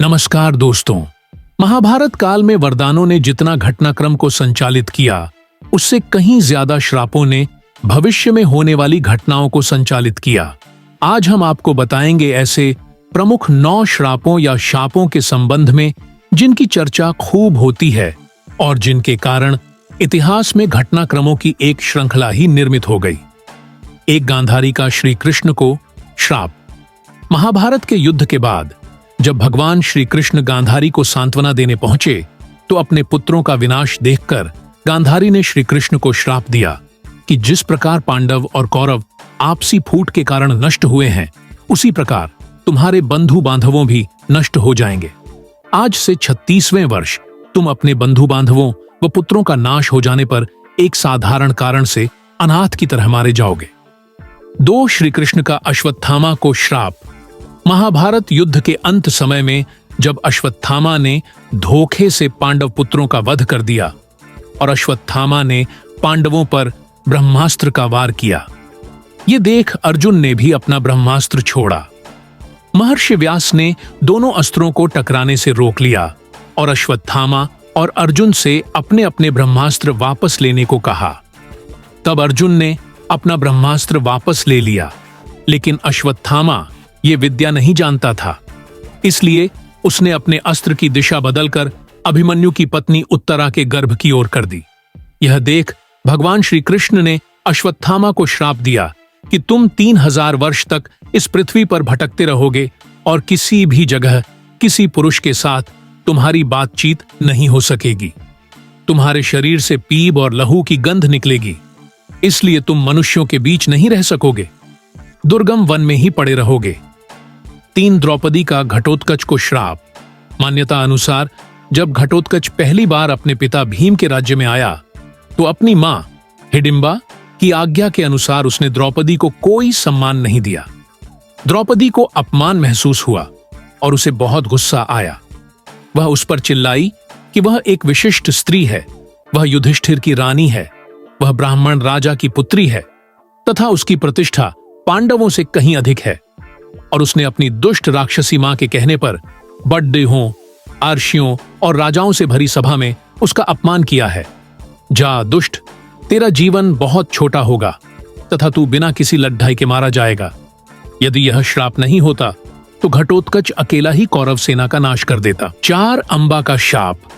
नमस्कार दोस्तों। महाभारत काल में वरदानों ने जितना घटनाक्रम को संचालित किया, उससे कहीं ज्यादा श्रापों ने भविष्य में होने वाली घटनाओं को संचालित किया। आज हम आपको बताएंगे ऐसे प्रमुख 9 श्रापों या शापों के संबंध में जिनकी चर्चा खूब होती है और जिनके कारण इतिहास में घटनाक्रमों की एक श्रृंखला ही निर्मित हो गई। एक गांधारी का श्री कृष्ण को श्राप। महाभारत के युद्ध के बाद जब भगवान श्री कृष्ण गांधारी को सांत्वना देने पहुंचे तो अपने पुत्रों का विनाश देखकर गांधारी ने श्री कृष्ण को श्राप दिया कि जिस प्रकार पांडव और कौरव आपसी फूट के कारण नष्ट हुए हैं, उसी प्रकार तुम्हारे बंधु बांधवों भी नष्ट हो जाएंगे। आज से 36वें वर्ष तुम अपने बंधु बांधवों व पुत्रों का नाश हो जाने पर एक साधारण कारण से अनाथ की तरह मारे जाओगे। 2 श्री कृष्ण का अश्वत्थामा को श्राप। महाभारत युद्ध के अंत समय में जब अश्वत्थामा ने धोखे से पांडव पुत्रों का वध कर दिया और अश्वत्थामा ने पांडवों पर ब्रह्मास्त्र का वार किया, ये देख अर्जुन ने भी अपना ब्रह्मास्त्र छोड़ा। महर्षि व्यास ने दोनों अस्त्रों को टकराने से रोक लिया और अश्वत्थामा और अर्जुन से अपने अपने ब्रह्मास्त्र वापस लेने को कहा। तब अर्जुन ने अपना ब्रह्मास्त्र वापस ले लिया, लेकिन अश्वत्थामा ये विद्या नहीं जानता था, इसलिए उसने अपने अस्त्र की दिशा बदलकर अभिमन्यु की पत्नी उत्तरा के गर्भ की ओर कर दी। यह देख भगवान श्री कृष्ण ने अश्वत्थामा को श्राप दिया कि तुम 3000 वर्ष तक इस पृथ्वी पर भटकते रहोगे और किसी भी जगह किसी पुरुष के साथ तुम्हारी बातचीत नहीं हो सकेगी। तुम्हारे शरीर से पीप और लहू की गंध निकलेगी, इसलिए तुम मनुष्यों के बीच नहीं रह सकोगे, दुर्गम वन में ही पड़े रहोगे। 3 द्रौपदी का घटोत्कच को श्राप। मान्यता अनुसार जब घटोत्कच पहली बार अपने पिता भीम के राज्य में आया तो अपनी मां हिडिंबा की आज्ञा के अनुसार उसने द्रौपदी को कोई सम्मान नहीं दिया। द्रौपदी को अपमान महसूस हुआ और उसे बहुत गुस्सा आया। वह उस पर चिल्लाई कि वह एक विशिष्ट स्त्री है, वह युधिष्ठिर की रानी है, वह ब्राह्मण राजा की पुत्री है तथा उसकी प्रतिष्ठा पांडवों से कहीं अधिक है। और उसने अपनी दुष्ट राक्षसी मां के कहने पर बड़देहों, अर्षियों और राजाओं से भरी सभा में उसका अपमान किया है। जा दुष्ट, तेरा जीवन बहुत छोटा होगा तथा तू बिना किसी लड्ढाई के मारा जाएगा। यदि यह श्राप नहीं होता तो घटोत्कच अकेला ही कौरव सेना का नाश कर देता। 4 अंबा का शाप।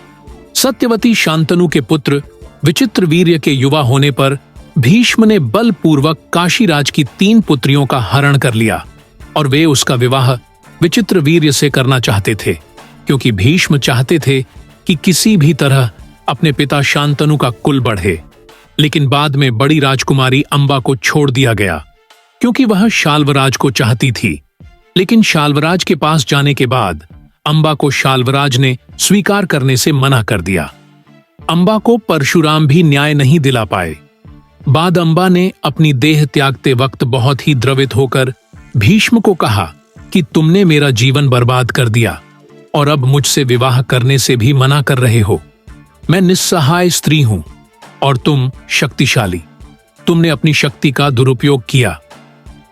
सत्यवती शांतनु के पुत्र विचित्र वीर्य के युवा होने पर भीष्म ने बलपूर्वक काशीराज की 3 पुत्रियों का हरण कर लिया और वे उसका विवाह विचित्र वीर्य से करना चाहते थे, क्योंकि भीष्म चाहते थे कि किसी भी तरह अपने पिता शांतनु का कुल बढ़े। लेकिन बाद में बड़ी राजकुमारी अंबा को छोड़ दिया गया क्योंकि वह शाल्वराज को चाहती थी। लेकिन शाल्वराज के पास जाने के बाद अंबा को शाल्वराज ने स्वीकार करने से मना कर दिया। अंबा को परशुराम भी न्याय नहीं दिला पाए। बाद अंबा ने अपनी देह त्यागते वक्त बहुत ही द्रवित होकर भीष्म को कहा कि तुमने मेरा जीवन बर्बाद कर दिया और अब मुझसे विवाह करने से भी मना कर रहे हो। मैं निस्सहाय स्त्री हूं और तुम शक्तिशाली। तुमने अपनी शक्ति का दुरुपयोग किया।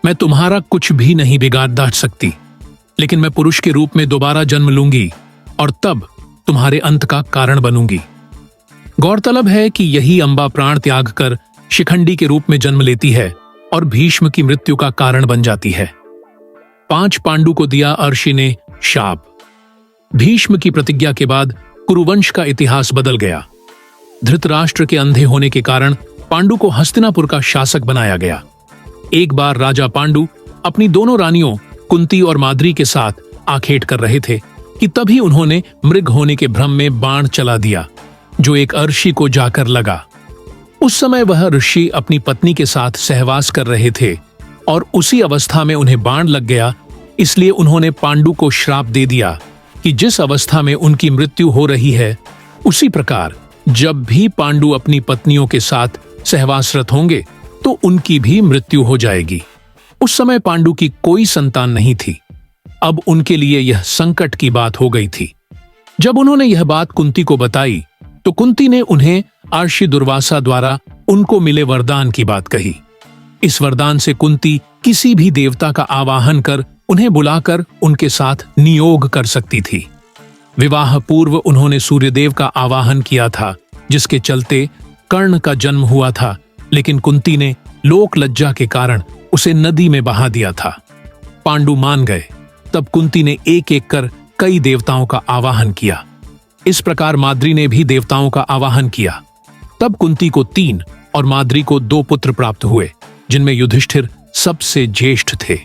मैं तुम्हारा कुछ भी नहीं बिगाड़ सकती, लेकिन मैं पुरुष के रूप में दोबारा जन्म लूंगी और तब तुम्हारे अंत का कारण बनूंगी। गौरतलब है कि यही अंबा प्राण त्याग कर शिखंडी के रूप में जन्म लेती है और भीष्म की मृत्यु का कारण बन जाती है। 5 पांडु को दिया अर्षि ने शाप। भीष्म की प्रतिज्ञा के बाद कुरुवंश का इतिहास बदल गया। धृतराष्ट्र के अंधे होने के कारण पांडु को हस्तिनापुर का शासक बनाया गया। एक बार राजा पांडु अपनी दोनों रानियों कुंती और माद्री के साथ आखेट कर रहे थे कि तभी उन्होंने मृग होने के भ्रम में बाण चला दिया, जो एक अर्षि को जाकर लगा। उस समय वह ऋषि अपनी पत्नी के साथ सहवास कर रहे थे और उसी अवस्था में उन्हें बाण लग गया, इसलिए उन्होंने पांडु को श्राप दे दिया कि जिस अवस्था में उनकी मृत्यु हो रही है, उसी प्रकार जब भी पांडु अपनी पत्नियों के साथ सहवासरत होंगे तो उनकी भी मृत्यु हो जाएगी। उस समय पांडु की कोई संतान नहीं थी। अब उनके लिए यह संकट की बात हो गई थी। जब उन्होंने यह बात कुंती को बताई तो कुंती ने उन्हें अर्षि दुर्वासा द्वारा उनको मिले वरदान की बात कही। इस वरदान से कुंती किसी भी देवता का आवाहन कर उन्हें बुलाकर उनके साथ नियोग कर सकती थी। विवाह पूर्व उन्होंने सूर्यदेव का आवाहन किया था, जिसके चलते कर्ण का जन्म हुआ था, लेकिन कुंती ने लोक लज्जा के कारण उसे नदी में बहा दिया था। पांडु मान गए। तब कुंती ने एक एक कर कई देवताओं का आवाहन किया। इस प्रकार माद्री ने भी देवताओं का आवाहन किया। तब कुंती को 3 और माद्री को 2 पुत्र प्राप्त हुए, जिनमें युधिष्ठिर सबसे ज्येष्ठ थे।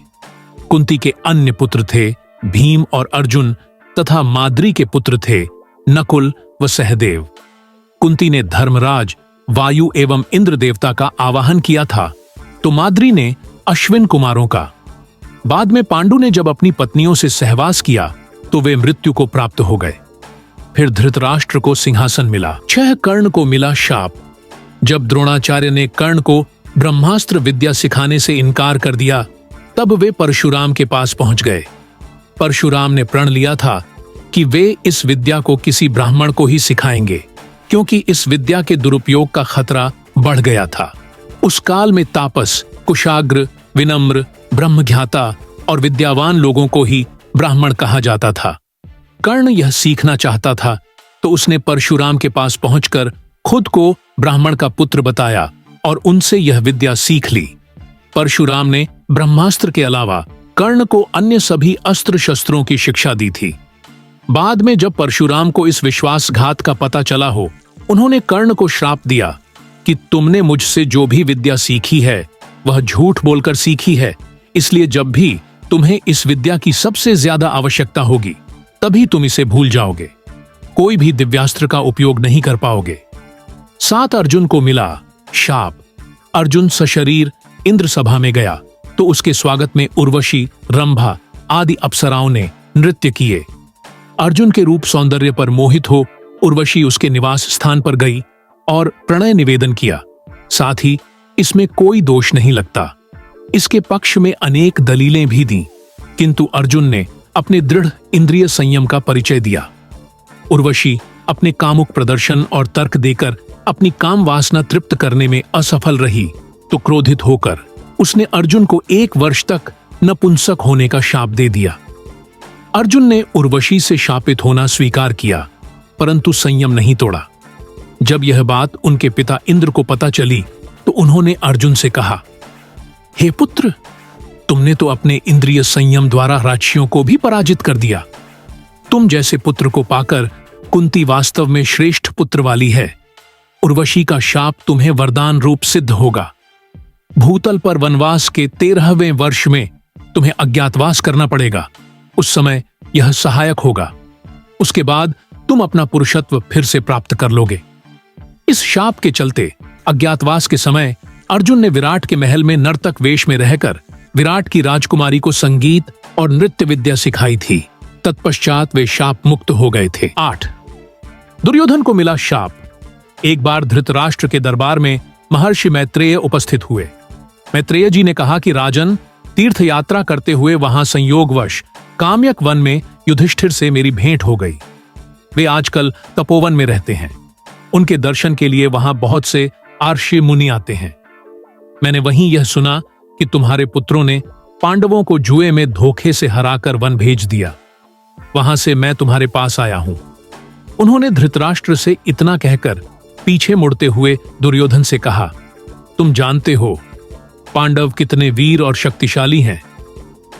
कुंती के अन्य पुत्र थे भीम और अर्जुन, तथा माद्री के पुत्र थे नकुल व सहदेव। कुंती ने धर्मराज, वायु एवं इंद्र देवता का आवाहन किया था, तो माद्री ने अश्विन कुमारों का। बाद में पांडु ने जब अपनी पत्नियों से सहवास किया तो वे मृत्यु को प्राप्त हो गए। फिर धृतराष्ट्र को सिंहासन मिला। 6 कर्ण को मिला शाप। जब द्रोणाचार्य ने कर्ण को ब्रह्मास्त्र विद्या सिखाने से इनकार कर दिया, तब वे परशुराम के पास पहुंच गए। परशुराम ने प्रण लिया था कि वे इस विद्या को किसी ब्राह्मण को ही सिखाएंगे, क्योंकि इस विद्या के दुरुपयोग का खतरा बढ़ गया था। उस काल में तापस, कुशाग्र, विनम्र, ब्रह्मज्ञाता और विद्यावान लोगों को ही ब्राह्मण कहा जाता था। कर्ण यह सीखना चाहता था, तो उसने परशुराम के पास पहुंचकर खुद को ब्राह्मण का पुत्र बताया और उनसे यह विद्या सीख ली। परशुराम ने ब्रह्मास्त्र के अलावा कर्ण को अन्य सभी अस्त्र शस्त्रों की शिक्षा दी थी। बाद में जब परशुराम को इस विश्वासघात का पता चला हो, उन्होंने कर्ण को श्राप दिया कि तुमने मुझसे जो भी विद्या सीखी है वह झूठ बोलकर सीखी है, इसलिए जब भी तुम्हें इस विद्या की सबसे ज्यादा आवश्यकता होगी तभी तुम इसे भूल जाओगे, कोई भी दिव्यास्त्र का उपयोग नहीं कर पाओगे। 7 अर्जुन को मिला शाप। अर्जुन सशरीर इंद्र सभा में गया तो उसके स्वागत में उर्वशी, रंभा आदि अप्सराओं ने नृत्य किए। अर्जुन के रूप सौंदर्य पर मोहित हो उर्वशी उसके निवास स्थान पर गई और प्रणय निवेदन किया। साथ ही इसमें कोई दोष नहीं लगता। इसके पक्ष में अनेक दलीलें भी दी, किंतु अर्जुन ने अपने दृढ़ इंद्रिय संयम का परिचय दिया। उर्वशी अपने कामुक प्रदर्शन और तर्क देकर अपनी काम वासना तृप्त करने में असफल रही, तो क्रोधित होकर उसने अर्जुन को 1 वर्ष तक नपुंसक होने का शाप दे दिया। अर्जुन ने उर्वशी से शापित होना स्वीकार किया, परंतु संयम नहीं तोड़ा। जब यह बात उनके पिता इंद्र को पता चली तो उन्होंने अर्जुन से कहा, हे पुत्र, तुमने तो अपने इंद्रिय संयम द्वारा राक्षियों को भी पराजित कर दिया। तुम जैसे पुत्र को पाकर कुंती वास्तव में श्रेष्ठ पुत्र वाली है। उर्वशी का शाप तुम्हें वरदान रूप सिद्ध होगा। भूतल पर वनवास के 13वें वर्ष में तुम्हें अज्ञातवास करना पड़ेगा। उस समय यह सहायक होगा। उसके बाद तुम अपना पुरुषत्व फिर से प्राप्त कर लोगे। इस शाप के चलते अज्ञातवास के समय अर्जुन ने विराट के महल में नर्तक वेश में रहकर विराट की राजकुमारी को संगीत और नृत्य विद्या सिखाई थी। तत्पश्चात वे शाप मुक्त हो गए थे। 8 दुर्योधन को मिला शाप। एक बार धृतराष्ट्र के दरबार में महर्षि मैत्रेय उपस्थित हुए। मैत्रेय जी ने कहा कि राजन, तीर्थ यात्रा करते हुए वहां संयोगवश काम्यक वन में युधिष्ठिर से मेरी भेंट हो गई। वे आजकल तपोवन में रहते हैं। उनके दर्शन के लिए वहां बहुत से आर्षि मुनि आते हैं। मैंने वहीं यह सुना कि तुम्हारे पुत्रों ने पांडवों को जुए में धोखे से हराकर वन भेज दिया। वहां से मैं तुम्हारे पास आया हूं। उन्होंने धृतराष्ट्र से इतना कहकर पीछे मुड़ते हुए दुर्योधन से कहा, तुम जानते हो पांडव कितने वीर और शक्तिशाली हैं।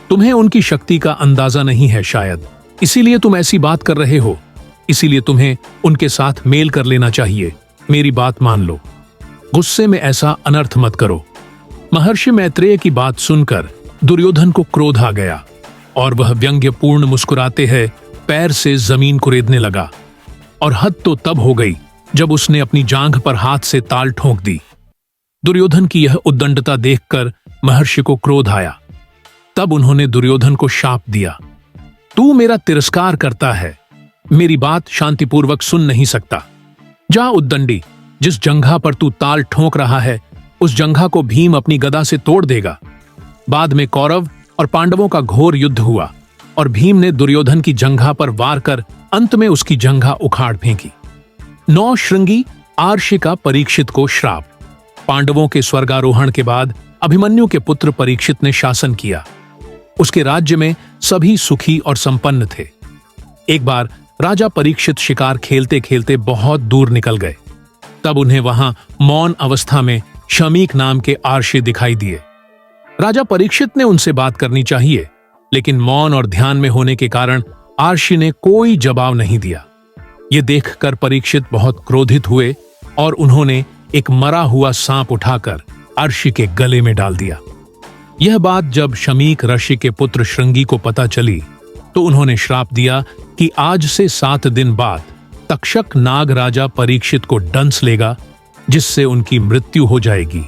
तुम्हें उनकी शक्ति का अंदाजा नहीं है शायद, इसीलिए तुम ऐसी बात कर रहे हो। इसीलिए तुम्हें उनके साथ मेल कर लेना चाहिए। मेरी बात मान लो। गुस्से में ऐसा अनर्थ मत करो। महर्षि मैत्रेय की बात सुनकर दुर्योधन को क्रोध आ गया और वह व्यंग्यपूर्ण मुस्कुराते हैं पैर से जमीन कुरेदने लगा। और हद तो तब हो गई जब उसने अपनी जांघ पर हाथ से ताल ठोंक दी। दुर्योधन की यह उद्दंडता देखकर महर्षि को क्रोध आया। तब उन्होंने दुर्योधन को शाप दिया, तू मेरा तिरस्कार करता है, मेरी बात शांतिपूर्वक सुन नहीं सकता। जा उद्दंडी, जिस जंघा पर तू ताल ठोंक रहा है उस जंघा को भीम अपनी गदा से तोड़ देगा। बाद में कौरव और पांडवों का घोर युद्ध हुआ और भीम ने दुर्योधन की जंघा पर वार कर अंत में उसकी जंघा उखाड़ फेंकी। 9 श्रृंगी आर्षि का परीक्षित को श्राप। पांडवों के स्वर्गारोहण के बाद अभिमन्यु के पुत्र परीक्षित ने शासन किया। उसके राज्य में सभी सुखी और संपन्न थे। एक बार राजा परीक्षित शिकार खेलते खेलते बहुत दूर निकल गए। तब उन्हें वहां मौन अवस्था में शमीक नाम के आर्षी दिखाई दिए। राजा परीक्षित ने उनसे बात करनी चाहिए, लेकिन मौन और ध्यान में होने के कारण आर्षी ने कोई जवाब नहीं दिया। ये देखकर परीक्षित बहुत क्रोधित हुए और उन्होंने एक मरा हुआ सांप उठाकर अर्शी के गले में डाल दिया। यह बात जब शमीक ऋषि के पुत्र श्रृंगी को पता चली तो उन्होंने श्राप दिया कि आज से 7 दिन बाद तक्षक नाग राजा परीक्षित को डंस लेगा, जिससे उनकी मृत्यु हो जाएगी।